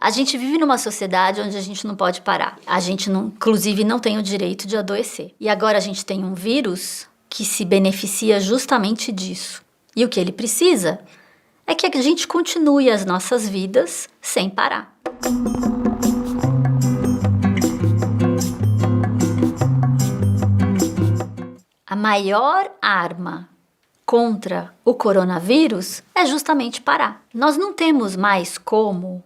A gente vive numa sociedade onde a gente não pode parar. A gente, inclusive, não tem o direito de adoecer. E agora a gente tem um vírus que se beneficia justamente disso. E o que ele precisa é que a gente continue as nossas vidas sem parar. A maior arma contra o coronavírus é justamente parar. Nós não temos mais como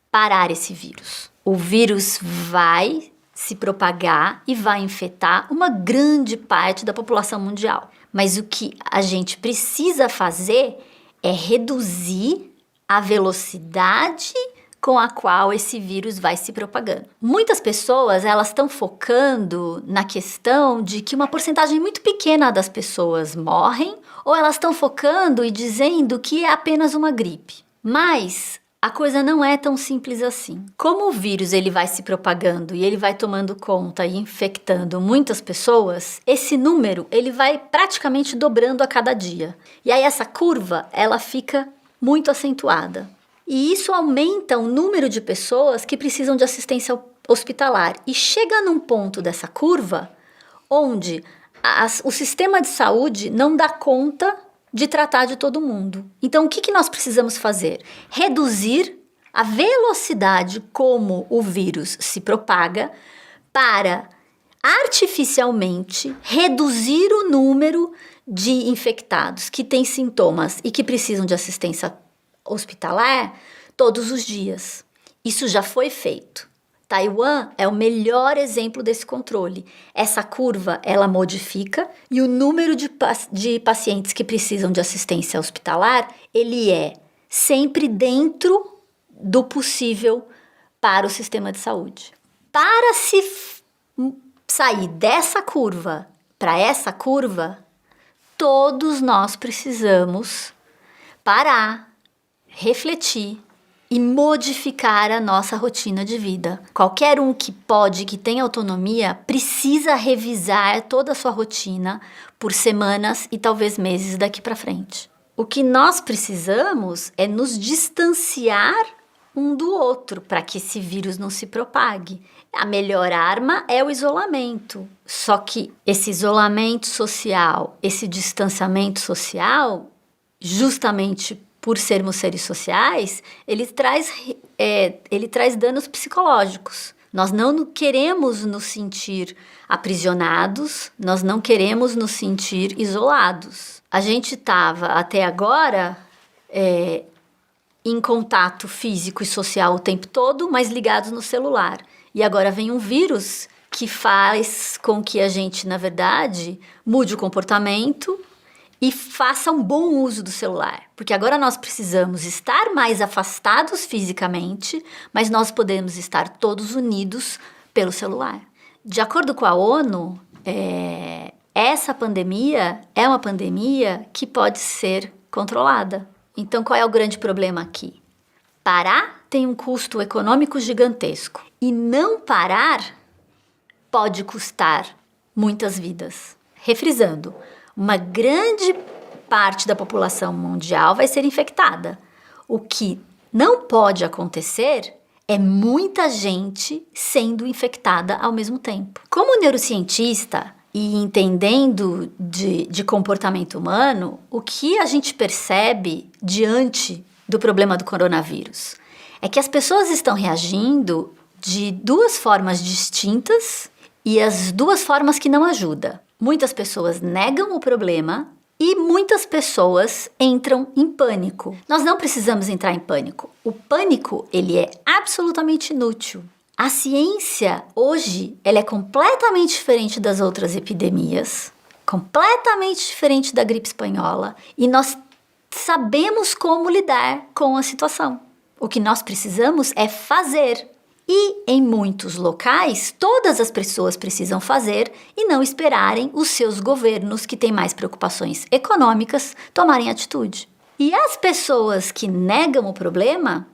parar esse vírus. O vírus vai se propagar e vai infectar uma grande parte da população mundial. Mas o que a gente precisa fazer é reduzir a velocidade com a qual esse vírus vai se propagando. Muitas pessoas, elas estão focando na questão de que uma porcentagem muito pequena das pessoas morrem, ou elas estão focando e dizendo que é apenas uma gripe. Mas a coisa não é tão simples assim. Como o vírus ele vai se propagando e ele vai tomando conta e infectando muitas pessoas, esse número ele vai praticamente dobrando a cada dia. E aí essa curva ela fica muito acentuada. E isso aumenta o número de pessoas que precisam de assistência hospitalar. E chega num ponto dessa curva onde o sistema de saúde não dá conta de tratar de todo mundo. Então, o que nós precisamos fazer? Reduzir a velocidade como o vírus se propaga para artificialmente reduzir o número de infectados que têm sintomas e que precisam de assistência hospitalar todos os dias. Isso já foi feito. Taiwan é o melhor exemplo desse controle. Essa curva, ela modifica e o número de pacientes que precisam de assistência hospitalar, ele é sempre dentro do possível para o sistema de saúde. Para se sair dessa curva para essa curva, todos nós precisamos parar, refletir e modificar a nossa rotina de vida. Qualquer um que pode, que tem autonomia, precisa revisar toda a sua rotina por semanas e talvez meses daqui para frente. O que nós precisamos é nos distanciar um do outro para que esse vírus não se propague. A melhor arma é o isolamento. Só que esse isolamento social, esse distanciamento social, justamente por sermos seres sociais, ele traz danos psicológicos. Nós não queremos nos sentir aprisionados, nós não queremos nos sentir isolados. A gente estava até agora em contato físico e social o tempo todo, mas ligados no celular. E agora vem um vírus que faz com que a gente, na verdade, mude o comportamento e faça um bom uso do celular. Porque agora nós precisamos estar mais afastados fisicamente, mas nós podemos estar todos unidos pelo celular. De acordo com a ONU, essa pandemia é uma pandemia que pode ser controlada. Então, qual é o grande problema aqui? Parar tem um custo econômico gigantesco. E não parar pode custar muitas vidas. Refrisando, uma grande parte da população mundial vai ser infectada. O que não pode acontecer é muita gente sendo infectada ao mesmo tempo. Como neurocientista e entendendo de comportamento humano, o que a gente percebe diante do problema do coronavírus é que as pessoas estão reagindo de duas formas distintas e as duas formas que não ajudam. Muitas pessoas negam o problema e muitas pessoas entram em pânico. Nós não precisamos entrar em pânico. O pânico, ele é absolutamente inútil. A ciência, hoje, ela é completamente diferente das outras epidemias, completamente diferente da gripe espanhola, e nós sabemos como lidar com a situação. O que nós precisamos é fazer. E, em muitos locais, todas as pessoas precisam fazer e não esperarem os seus governos, que têm mais preocupações econômicas, tomarem atitude. E as pessoas que negam o problema,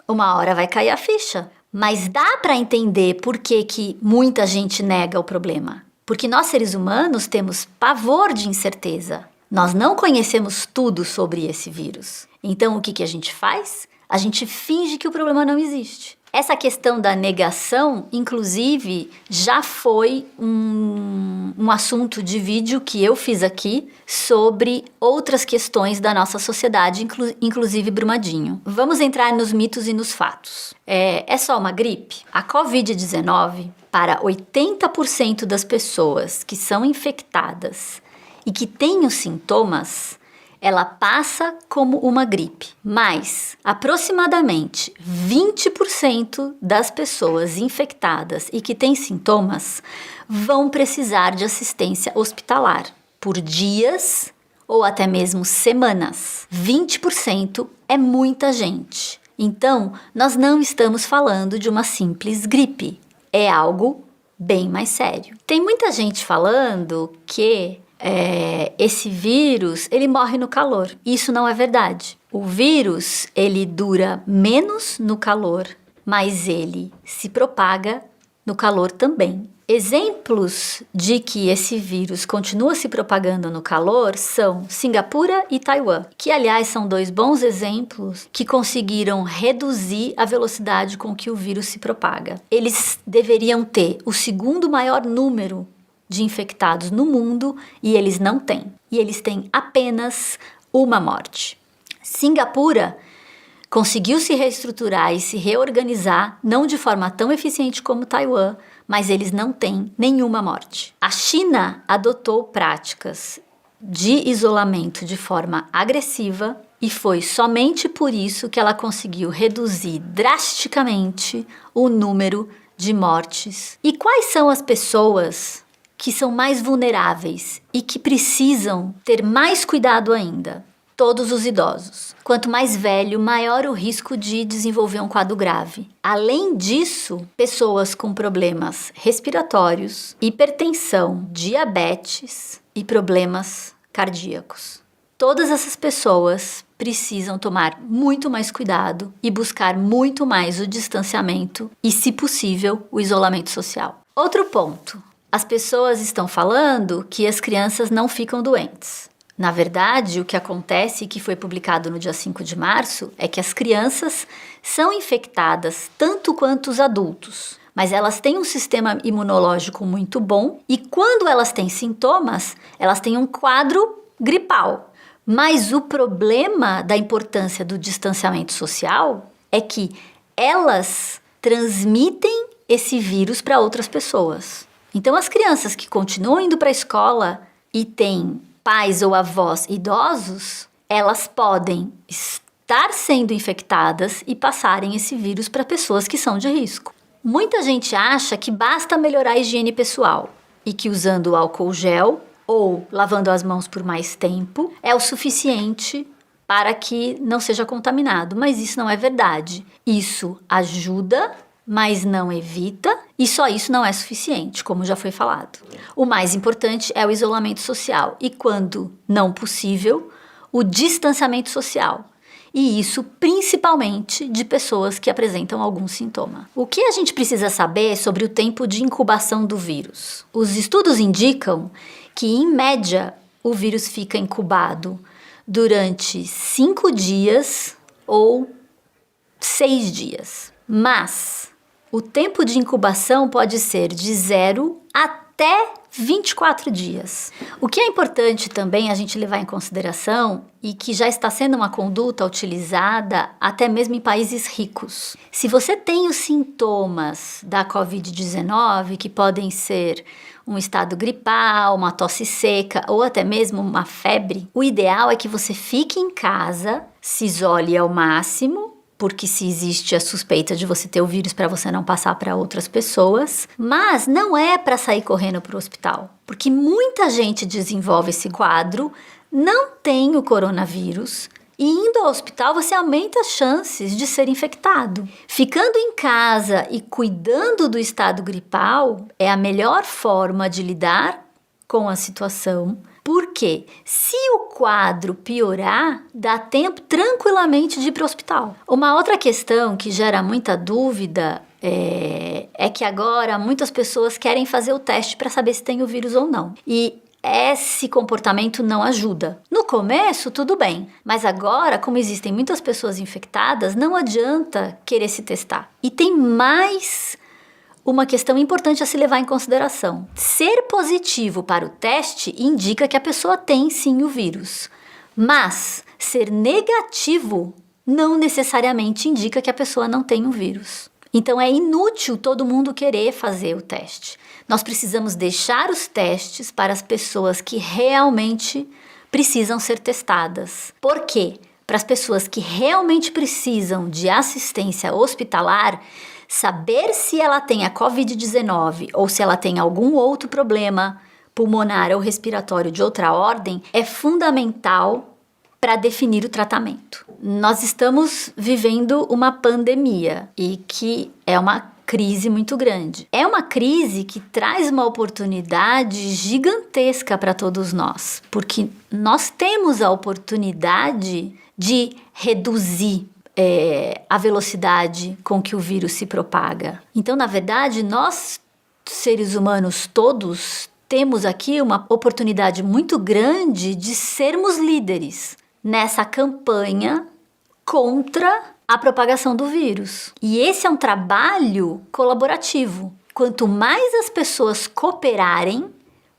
uma hora vai cair a ficha. Mas dá para entender por que muita gente nega o problema. Porque nós, seres humanos, temos pavor de incerteza. Nós não conhecemos tudo sobre esse vírus. Então, o que a gente faz? A gente finge que o problema não existe. Essa questão da negação, inclusive, já foi um assunto de vídeo que eu fiz aqui sobre outras questões da nossa sociedade, inclusive Brumadinho. Vamos entrar nos mitos e nos fatos. É só uma gripe? A Covid-19, para 80% das pessoas que são infectadas e que têm os sintomas, ela passa como uma gripe, mas aproximadamente 20% das pessoas infectadas e que têm sintomas vão precisar de assistência hospitalar por dias ou até mesmo semanas. 20% é muita gente. Então, nós não estamos falando de uma simples gripe, é algo bem mais sério. Tem muita gente falando que esse vírus, ele morre no calor. Isso não é verdade. O vírus, ele dura menos no calor, mas ele se propaga no calor também. Exemplos de que esse vírus continua se propagando no calor são Singapura e Taiwan, que aliás são 2 bons exemplos que conseguiram reduzir a velocidade com que o vírus se propaga. Eles deveriam ter o segundo maior número de infectados no mundo e eles não têm. E eles têm apenas uma morte. Singapura conseguiu se reestruturar e se reorganizar, não de forma tão eficiente como Taiwan, mas eles não têm nenhuma morte. A China adotou práticas de isolamento de forma agressiva e foi somente por isso que ela conseguiu reduzir drasticamente o número de mortes. E quais são as pessoas que são mais vulneráveis e que precisam ter mais cuidado ainda? Todos os idosos. Quanto mais velho, maior o risco de desenvolver um quadro grave. Além disso, pessoas com problemas respiratórios, hipertensão, diabetes e problemas cardíacos. Todas essas pessoas precisam tomar muito mais cuidado e buscar muito mais o distanciamento e, se possível, o isolamento social. Outro ponto. As pessoas estão falando que as crianças não ficam doentes. Na verdade, o que acontece, e que foi publicado no dia 5 de março, é que as crianças são infectadas tanto quanto os adultos, mas elas têm um sistema imunológico muito bom e quando elas têm sintomas, elas têm um quadro gripal. Mas o problema da importância do distanciamento social é que elas transmitem esse vírus para outras pessoas. Então, as crianças que continuam indo para a escola e têm pais ou avós idosos, elas podem estar sendo infectadas e passarem esse vírus para pessoas que são de risco. Muita gente acha que basta melhorar a higiene pessoal e que usando álcool gel ou lavando as mãos por mais tempo é o suficiente para que não seja contaminado, mas isso não é verdade. Isso ajuda, mas não evita, e só isso não é suficiente, como já foi falado. O mais importante é o isolamento social e, quando não possível, o distanciamento social. E isso principalmente de pessoas que apresentam algum sintoma. O que a gente precisa saber sobre o tempo de incubação do vírus? Os estudos indicam que, em média, o vírus fica incubado durante 5 dias ou 6 dias. Mas o tempo de incubação pode ser de 0 até 24 dias. O que é importante também a gente levar em consideração e que já está sendo uma conduta utilizada até mesmo em países ricos. Se você tem os sintomas da Covid-19, que podem ser um estado gripal, uma tosse seca ou até mesmo uma febre, o ideal é que você fique em casa, se isole ao máximo, porque se existe a suspeita de você ter o vírus para você não passar para outras pessoas, mas não é para sair correndo para o hospital, porque muita gente desenvolve esse quadro, não tem o coronavírus, e indo ao hospital você aumenta as chances de ser infectado. Ficando em casa e cuidando do estado gripal é a melhor forma de lidar com a situação, porque se o quadro piorar, dá tempo tranquilamente de ir para o hospital. Uma outra questão que gera muita dúvida é que agora muitas pessoas querem fazer o teste para saber se tem o vírus ou não. E esse comportamento não ajuda. No começo, tudo bem, mas agora, como existem muitas pessoas infectadas, não adianta querer se testar. E tem mais uma questão importante a se levar em consideração. Ser positivo para o teste indica que a pessoa tem sim o vírus, mas ser negativo não necessariamente indica que a pessoa não tem o vírus. Então é inútil todo mundo querer fazer o teste. Nós precisamos deixar os testes para as pessoas que realmente precisam ser testadas. Por quê? Para as pessoas que realmente precisam de assistência hospitalar, saber se ela tem a Covid-19 ou se ela tem algum outro problema pulmonar ou respiratório de outra ordem é fundamental para definir o tratamento. Nós estamos vivendo uma pandemia e que é uma crise muito grande. É uma crise que traz uma oportunidade gigantesca para todos nós, porque nós temos a oportunidade de reduzir a velocidade com que o vírus se propaga. Então, na verdade, nós, seres humanos todos, temos aqui uma oportunidade muito grande de sermos líderes nessa campanha contra a propagação do vírus. E esse é um trabalho colaborativo. Quanto mais as pessoas cooperarem,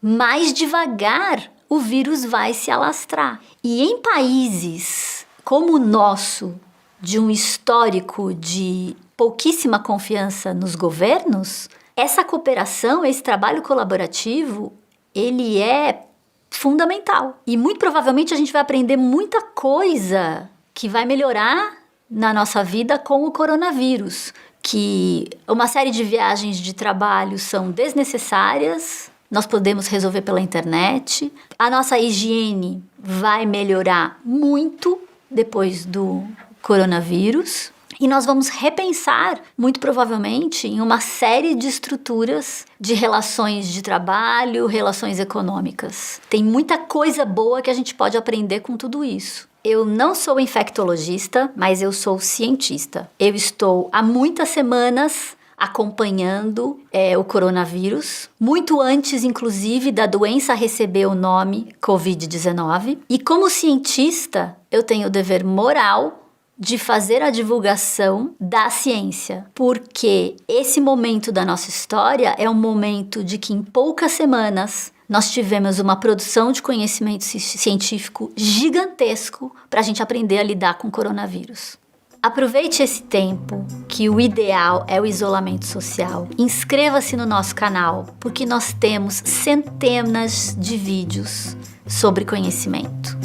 mais devagar o vírus vai se alastrar. E em países como o nosso, de um histórico de pouquíssima confiança nos governos, essa cooperação, esse trabalho colaborativo, ele é fundamental. E muito provavelmente a gente vai aprender muita coisa que vai melhorar na nossa vida com o coronavírus. Que uma série de viagens de trabalho são desnecessárias, nós podemos resolver pela internet. A nossa higiene vai melhorar muito depois do coronavírus. E nós vamos repensar, muito provavelmente, em uma série de estruturas de relações de trabalho, relações econômicas. Tem muita coisa boa que a gente pode aprender com tudo isso. Eu não sou infectologista, mas eu sou cientista. Eu estou há muitas semanas acompanhando o coronavírus, muito antes, inclusive, da doença receber o nome Covid-19. E como cientista, eu tenho o dever moral de fazer a divulgação da ciência, porque esse momento da nossa história é um momento de que em poucas semanas nós tivemos uma produção de conhecimento científico gigantesco para a gente aprender a lidar com o coronavírus. Aproveite esse tempo, que o ideal é o isolamento social. Inscreva-se no nosso canal, porque nós temos centenas de vídeos sobre conhecimento.